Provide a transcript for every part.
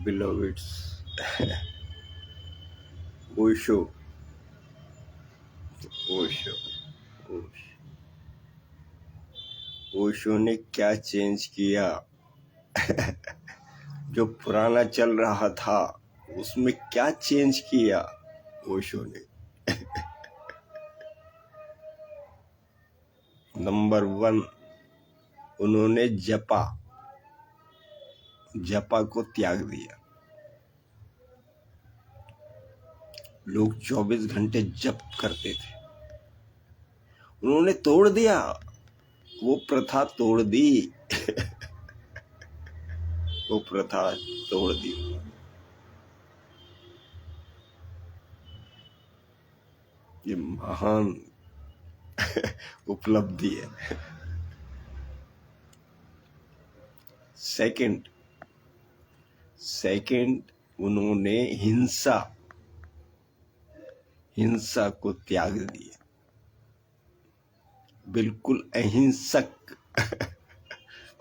beloveds. Osho Osho Osho ने क्या change किया? जो पुराना चल रहा था उसमें क्या चेंज किया ओशो ने? नंबर 1, उन्होंने जपा को त्याग दिया। लोग 24 घंटे जप करते थे, उन्होंने तोड़ दिया, वो प्रथा तोड़ दी। वो प्रथा तोड़ दी। ये महान उपलब्धि है। सेकंड, उन्होंने हिंसा को त्याग दिया। बिल्कुल अहिंसक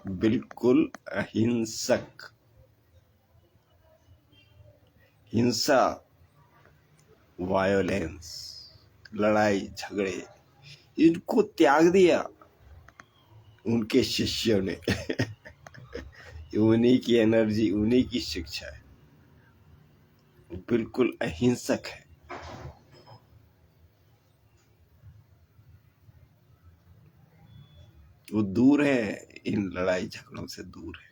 बिल्कुल अहिंसक। हिंसा, वायोलेंस, लड़ाई झगड़े, इनको त्याग दिया उनके शिष्यों ने। उन्हीं की एनर्जी, उन्हीं की शिक्षा है, बिल्कुल अहिंसक है। वो दूर है, इन लड़ाई झगड़ों से दूर है।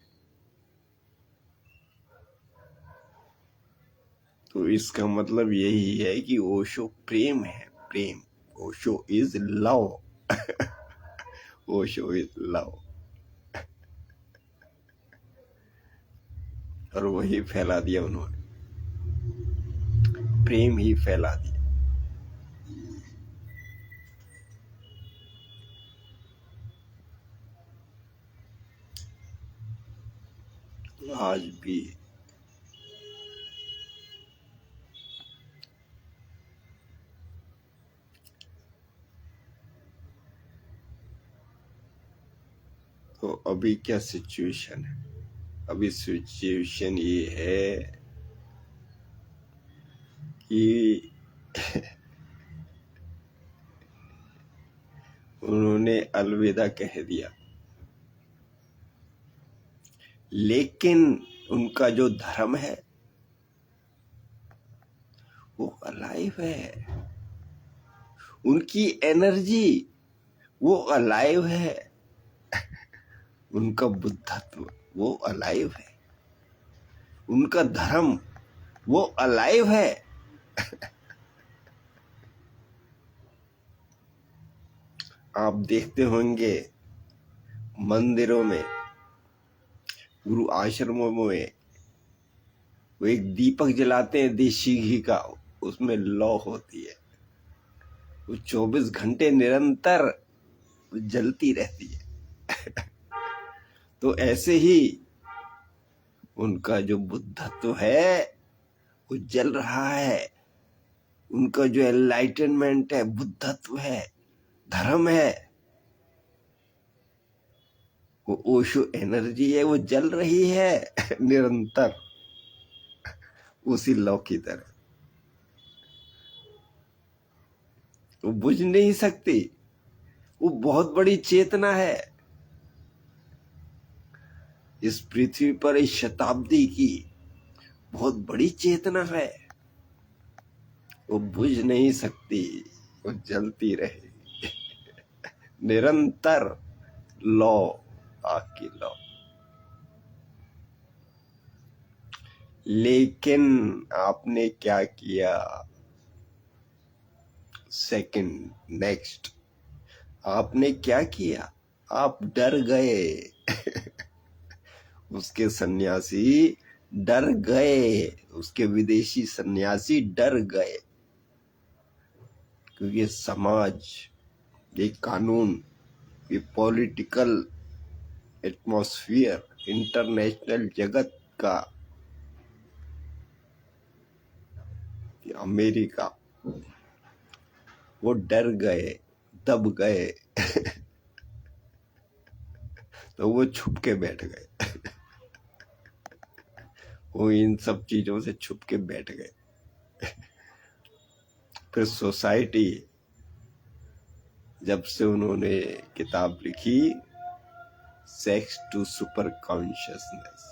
तो इसका मतलब यही है कि ओशो प्रेम है, प्रेम। Osho is love. Osho is love. और वही फैला दिया उन्होंने, प्रेम ही फैला दिया। आज भी तो अभी क्या सिचुएशन है? अभी सिचुएशन ये है कि उन्होंने अलविदा कह दिया, लेकिन उनका जो धर्म है वो अलाइव है। उनकी एनर्जी वो अलाइव है। उनका बुद्धत्व वो अलाइव है। उनका धर्म वो अलाइव है। आप देखते होंगे मंदिरों में, गुरु आश्रमों में वो एक दीपक जलाते हैं देशी घी का, उसमें लौ होती है, वो 24 घंटे निरंतर जलती रहती है। तो ऐसे ही उनका जो बुद्धत्व है वो जल रहा है। उनका जो एनलाइटनमेंट है, बुद्धत्व है, धर्म है, वो ओशो एनर्जी है, वो जल रही है निरंतर, उसी लौ की तरह। वो बुझ नहीं सकती। वो बहुत बड़ी चेतना है इस पृथ्वी पर, इस शताब्दी की बहुत बड़ी चेतना है। वो बुझ नहीं सकती, वो जलती रहेगी निरंतर। लौ, आग की लौ। लेकिन आपने क्या किया? नेक्स्ट, आपने क्या किया? आप डर गए। उसके सन्यासी डर गए, उसके विदेशी सन्यासी डर गए, क्योंकि ये समाज, ये कानून, ये पॉलिटिकल एटमॉस्फेयर, इंटरनेशनल जगत का, ये अमेरिका, वो डर गए, दब गए। तो वो छुप के बैठ गए। वो इन सब चीजों से छुप के बैठ गए। फिर सोसाइटी, जब से उन्होंने किताब लिखी सेक्स टू सुपर कॉन्शियसनेस,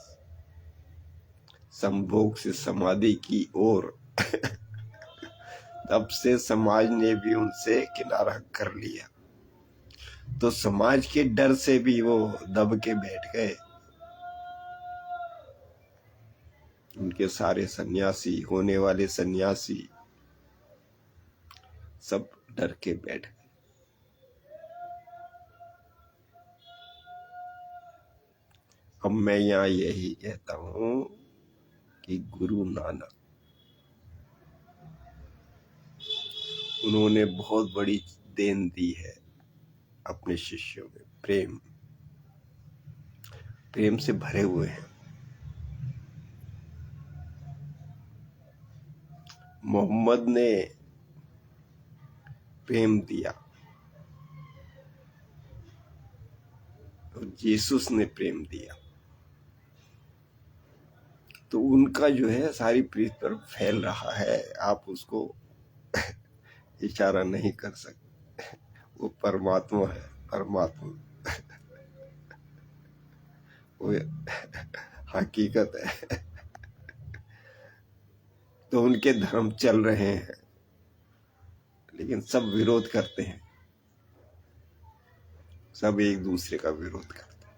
संभोग से समाधि की ओर, तब से समाज ने भी उनसे किनारा कर लिया। तो समाज के डर से भी वो दब के बैठ गए। उनके सारे सन्यासी, होने वाले सन्यासी, सब डर के बैठ गए। अब मैं यहाँ यही कहता हूं कि गुरु नानक, उन्होंने बहुत बड़ी देन दी है अपने शिष्यों में। प्रेम, प्रेम से भरे हुए हैं। मोहम्मद ने प्रेम दिया और यीशुस ने प्रेम दिया। तो उनका जो है सारी पृथ्वी पर फैल रहा है, आप उसको इशारा नहीं कर सकते। वो परमात्मा है, परमात्मा वो हकीकत है। तो उनके धर्म चल रहे हैं, लेकिन सब विरोध करते हैं, सब एक दूसरे का विरोध करते हैं।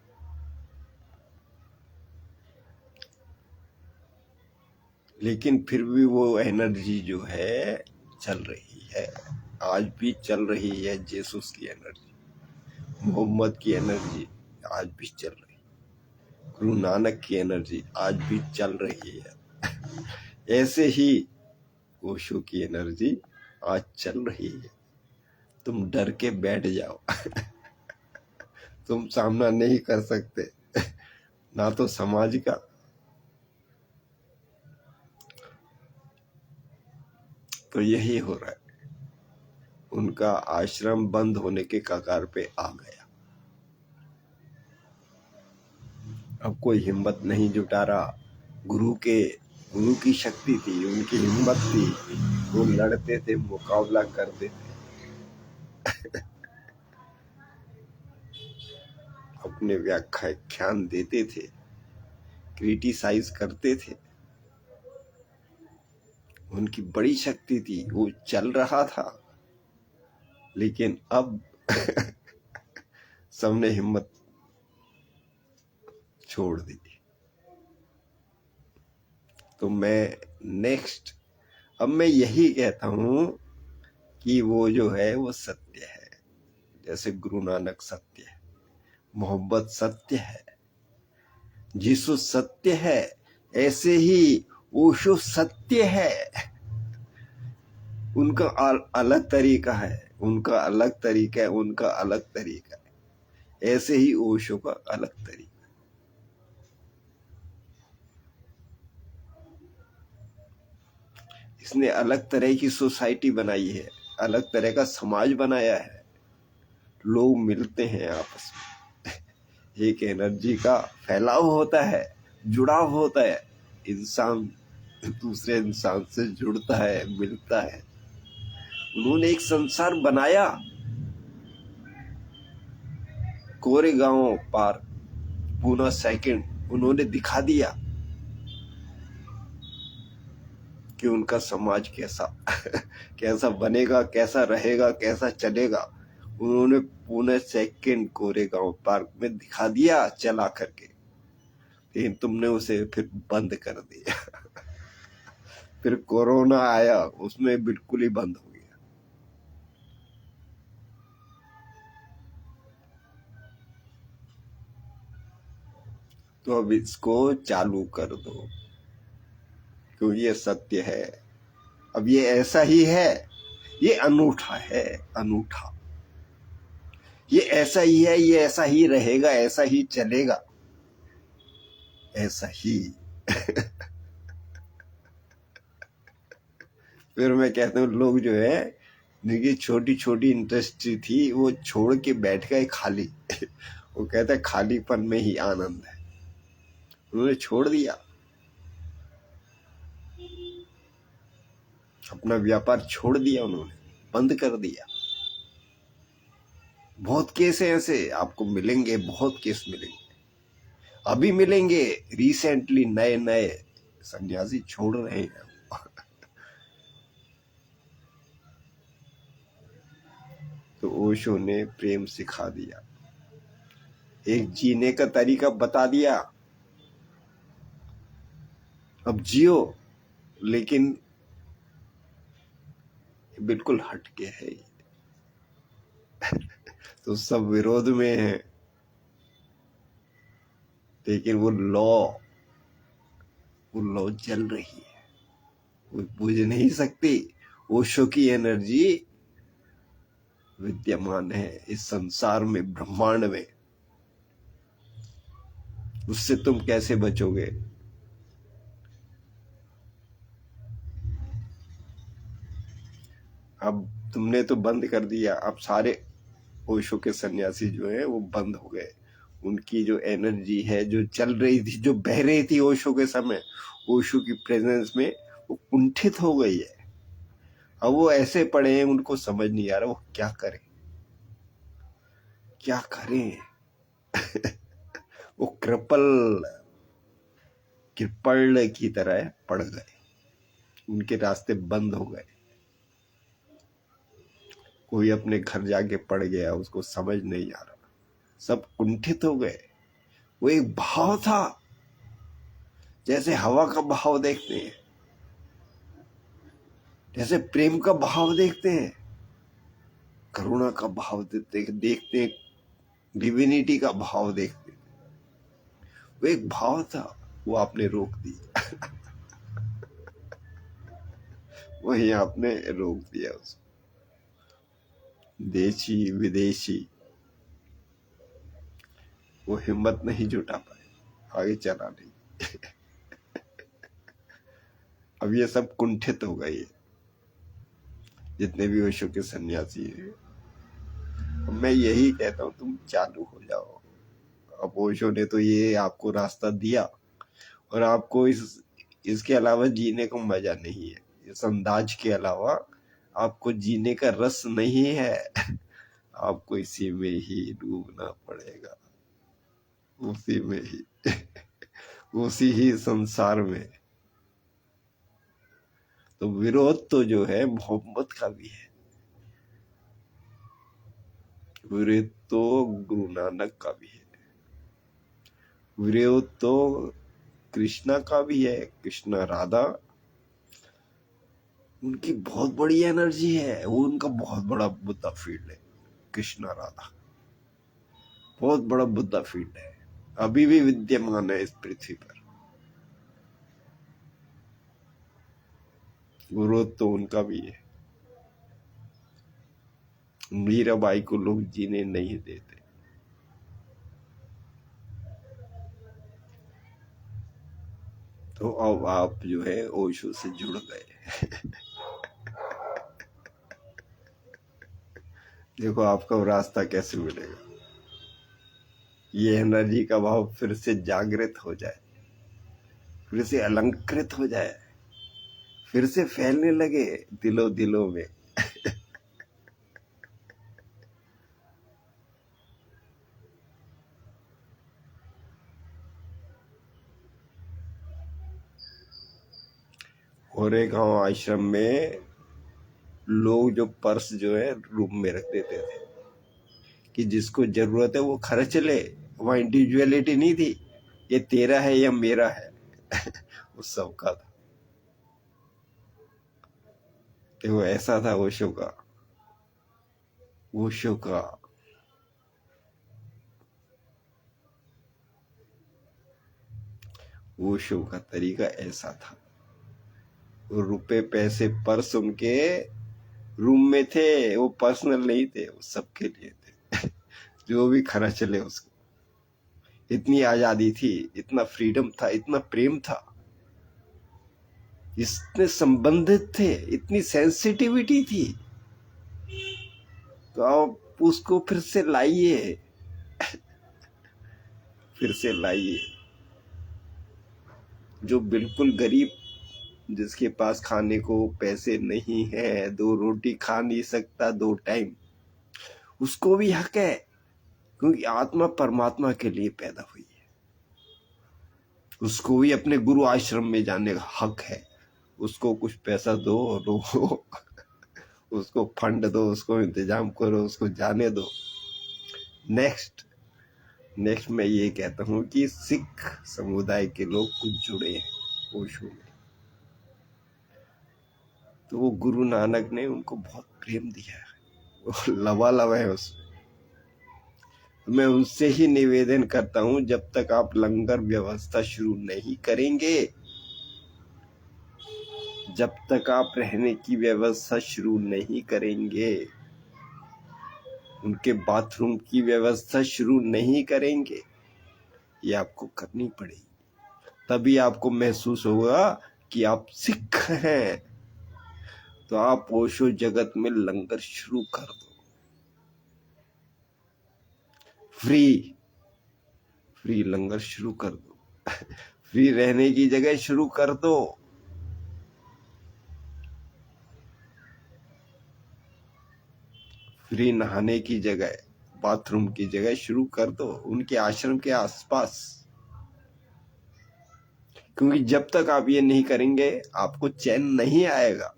लेकिन फिर भी वो एनर्जी जो है चल रही है, आज भी चल रही है। यीशुस की एनर्जी, मोहम्मद की एनर्जी आज भी चल रही है, गुरु नानक की एनर्जी आज भी चल रही है। ऐसे ही ओशो की एनर्जी आज चल रही है। तुम डर के बैठ जाओ। तुम सामना नहीं कर सकते, ना तो समाज का, तो यही हो रहा है। उनका आश्रम बंद होने के कगार पे आ गया। अब कोई हिम्मत नहीं जुटा रहा। गुरु की शक्ति थी, उनकी हिम्मत थी, वो लड़ते थे, मुकाबला करते थे, अपने व्याख्यान देते थे, क्रिटिसाइज करते थे। उनकी बड़ी शक्ति थी, वो चल रहा था। लेकिन अब सबने हिम्मत छोड़ दी। तो अब मैं यही कहता हूं कि वो जो है वो सत्य है। जैसे गुरु नानक सत्य है, मोहब्बत सत्य है, यीशु सत्य है, ऐसे ही ओशो सत्य है। उनका अलग तरीका है, उनका अलग तरीका है, उनका अलग तरीका है। ऐसे ही ओशो का अलग तरीका। इसने अलग तरह की सोसाइटी बनाई है, अलग तरह का समाज बनाया है। लोग मिलते हैं आपस में, एक एनर्जी का फैलाव होता है, जुड़ाव होता है, इंसान दूसरे इंसान से जुड़ता है, मिलता है। उन्होंने एक संसार बनाया। कोरेगांव पार्क, पूना सेकंड, उन्होंने दिखा दिया कि उनका समाज कैसा बनेगा, कैसा रहेगा, कैसा चलेगा। उन्होंने पुणे सेकंड कोरेगांव पार्क में दिखा दिया चला करके। लेकिन तुमने उसे फिर बंद कर दिया। फिर कोरोना आया, उसमें बिल्कुल ही बंद हो गया। तो अब इसको चालू कर दो, क्योंकि ये सत्य है। अब ये ऐसा ही है, ये अनूठा है, अनूठा। ये ऐसा ही है, ये ऐसा ही रहेगा, ऐसा ही चलेगा, ऐसा ही। फिर मैं कहता हूँ, लोग जो है जिनकी छोटी छोटी इंडस्ट्री थी, वो छोड़ के बैठ गए खाली। वो कहते हैं खालीपन में ही आनंद है। उन्होंने छोड़ दिया। अपना व्यापार छोड़ दिया उन्होंने, बंद कर दिया। बहुत केस है ऐसे, आपको मिलेंगे, बहुत केस मिलेंगे, अभी मिलेंगे। रिसेंटली नए नए सन्यासी छोड़ रहे हैं। तो ओशो ने प्रेम सिखा दिया, एक जीने का तरीका बता दिया, अब जियो, लेकिन बिल्कुल हटके है। तो सब विरोध में है, लेकिन वो लॉ चल रही है, वो बुझ नहीं सकती। ओशो की एनर्जी विद्यमान है इस संसार में, ब्रह्मांड में। उससे तुम कैसे बचोगे? अब तुमने तो बंद कर दिया, अब सारे ओशो के सन्यासी जो है वो बंद हो गए। उनकी जो एनर्जी है, जो चल रही थी, जो बह रही थी ओशो के समय, ओशो की प्रेजेंस में, वो कुंठित हो गई है। अब वो ऐसे पड़े हैं, उनको समझ नहीं आ रहा वो क्या करें, क्या करें। वो कृपल की तरह पड़ गए, उनके रास्ते बंद हो गए। कोई अपने घर जाके पड़ गया, उसको समझ नहीं आ रहा, सब कुंठित हो गए। वो एक भाव था, जैसे हवा का भाव देखते हैं, जैसे प्रेम का भाव देखते हैं, करुणा का भाव देखते हैं, डिविनिटी का भाव देखते हैं। वो एक भाव था, वो आपने रोक दिया। वही आपने रोक दिया उसको। देशी विदेशी वो हिम्मत नहीं जुटा पाए, आगे चला नहीं। अब ये सब कुंठित हो गए, जितने भी ओशो के सन्यासी हैं। मैं यही कहता हूँ, तुम चालू हो जाओ। अब ओशो ने तो ये आपको रास्ता दिया, और आपको इसके अलावा जीने को मजा नहीं है। इस अंदाज के अलावा आपको जीने का रस नहीं है। आपको इसी में ही डूबना पड़ेगा, उसी में ही, उसी ही संसार में। तो विरोध तो जो है मोहम्मद का भी है, विरोध तो गुरु नानक का भी है, विरोध तो कृष्णा का भी है। कृष्णा राधा, उनकी बहुत बड़ी एनर्जी है, वो उनका बहुत बड़ा बुद्धा फील्ड है। कृष्णा राधा बहुत बड़ा बुद्धा फील्ड है, अभी भी विद्यमान है इस पृथ्वी पर। विरोध तो उनका भी है। मीराबाई को लोग जीने नहीं देते, तो अब आप जो है ओशो से जुड़ गए। देखो आपका रास्ता कैसे मिलेगा। ये एनर्जी का भाव फिर से जागृत हो जाए, फिर से अलंकृत हो जाए, फिर से फैलने लगे दिलों दिलों में। गोरेगांव आश्रम में लोग जो पर्स जो है रूम में रख देते थे कि जिसको जरूरत है वो खर्च ले। वहां इंडिविजुअलिटी नहीं थी, ये तेरा है या मेरा है। वो सबका था। देखो ऐसा था ओशो का, ओशो का। ओशो का तरीका ऐसा था। वो रुपए पैसे पर्स उनके रूम में थे, वो पर्सनल नहीं थे, वो सबके लिए थे। जो भी खर्च ले उसको। इतनी आजादी थी, इतना फ्रीडम था, इतना प्रेम था, इतने संबंधित थे, इतनी सेंसिटिविटी थी। तो आप उसको फिर से लाइए, फिर से लाइए। जो बिल्कुल गरीब जिसके पास खाने को पैसे नहीं है, 2 रोटी खा नहीं सकता 2 टाइम, उसको भी हक है, क्योंकि आत्मा परमात्मा के लिए पैदा हुई है। उसको भी अपने गुरु आश्रम में जाने का हक है। उसको कुछ पैसा दो, लोगो उसको फंड दो, उसको इंतजाम करो, उसको जाने दो। नेक्स्ट मैं ये कहता हूँ कि सिख समुदाय के लोग कुछ जुड़े हैं ओशो में, तो वो गुरु नानक ने उनको बहुत प्रेम दिया है, वो लबालब है उसमें। मैं उनसे ही निवेदन करता हूँ, जब तक आप लंगर व्यवस्था शुरू नहीं करेंगे, जब तक आप रहने की व्यवस्था शुरू नहीं करेंगे, उनके बाथरूम की व्यवस्था शुरू नहीं करेंगे, ये आपको करनी पड़ेगी। तभी आपको महसूस होगा कि आप सिख हैं। तो आप ओशो जगत में लंगर शुरू कर दो, फ्री लंगर शुरू कर दो, फ्री रहने की जगह शुरू कर दो। फ्री नहाने की जगह, बाथरूम की जगह शुरू कर दो उनके आश्रम के आसपास। क्योंकि जब तक आप ये नहीं करेंगे, आपको चैन नहीं आएगा।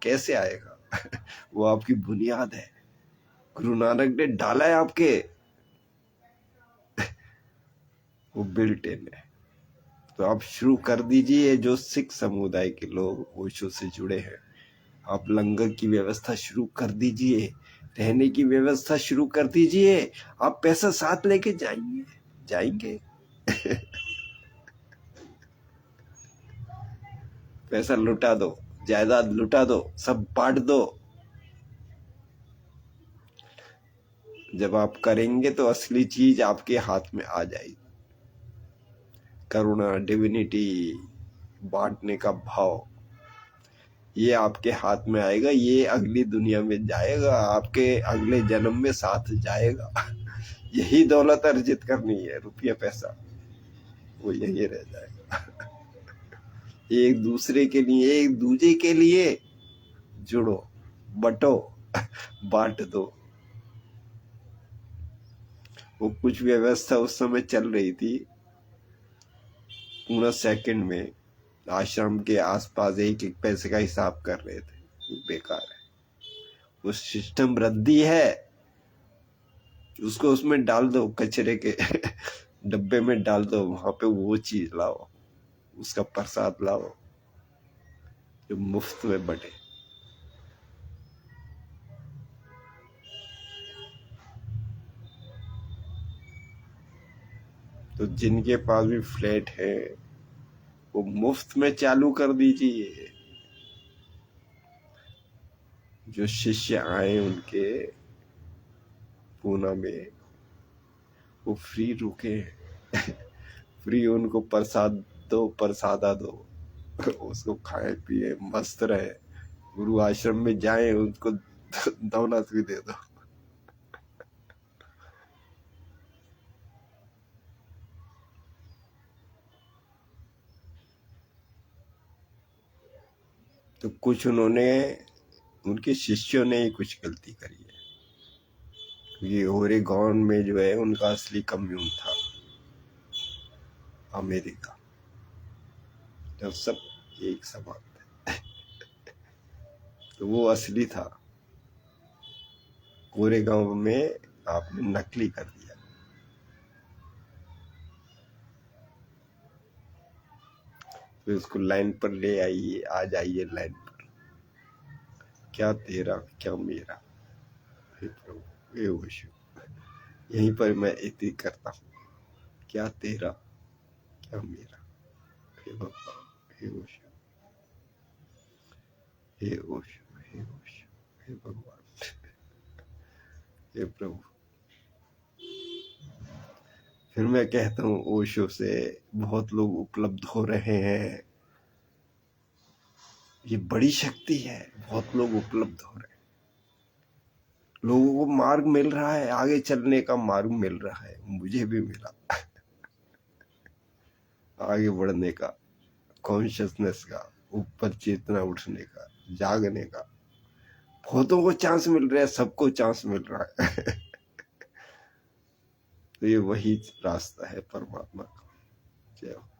कैसे आएगा? वो आपकी बुनियाद है, गुरु नानक ने डाला है आपके, वो बिल्ट इन है। तो आप शुरू कर दीजिए। जो सिख समुदाय के लोग ओशो से जुड़े हैं, आप लंगर की व्यवस्था शुरू कर दीजिए, रहने की व्यवस्था शुरू कर दीजिए। आप पैसा साथ लेके जाएंगे पैसा लुटा दो, जायदाद लुटा दो, सब बांट दो। जब आप करेंगे तो असली चीज आपके हाथ में आ जाएगी। करुणा, डिविनिटी, बांटने का भाव, ये आपके हाथ में आएगा। ये अगली दुनिया में जाएगा, आपके अगले जन्म में साथ जाएगा। यही दौलत अर्जित करनी है, रुपया पैसा वो यही रह जाएगा। एक दूसरे के लिए, एक दूजे के लिए जुड़ो, बटो, बांट दो। वो कुछ व्यवस्था उस समय चल रही थी, पूरा सेकंड में आश्रम के आसपास एक एक पैसे का हिसाब कर रहे थे, बेकार है। वो सिस्टम रद्दी है, उसको उसमें डाल दो, कचरे के डब्बे में डाल दो। वहां पे वो चीज लाओ, उसका प्रसाद लाओ जो मुफ्त में बटे। तो जिनके पास भी फ्लैट है, वो मुफ्त में चालू कर दीजिए। जो शिष्य आए उनके पूना में, वो फ्री रुके। फ्री उनको प्रसाद दो, प्रसादा दो, उसको खाए पिए, मस्त रहे। गुरु आश्रम में जाए, उनको दौलत भी दे दो। तो कुछ उनके शिष्यों ने ही कुछ गलती करी है। ये ओरेगॉन में जो है उनका असली कम्यून था, अमेरिका, जब सब एक समान थे। तो वो असली था। ओरेगॉन में आपने नकली कर दिया। तो इसको लाइन पर ले आइए, आ जाइए लाइन पर। क्या तेरा क्या मेरा, हे प्रभु, हे ओशो। यहीं पर मैं इति करता हूँ। क्या तेरा क्या मेरा, हे भगवान, हे ओशो, हे ओशो, हे ओशो, हे भगवान, हे प्रभु। फिर मैं कहता हूँ, ओशो से बहुत लोग उपलब्ध हो रहे हैं। ये बड़ी शक्ति है, बहुत लोग उपलब्ध हो रहे हैं। लोगों को मार्ग मिल रहा है, आगे चलने का मार्ग मिल रहा है। मुझे भी मिला आगे बढ़ने का, कॉन्शियसनेस का। ऊपर चेतना उठने का, जागने का। बहुतों को चांस मिल रहा है, सबको चांस मिल रहा है। तो ये वही रास्ता है परमात्मा का। जय हो।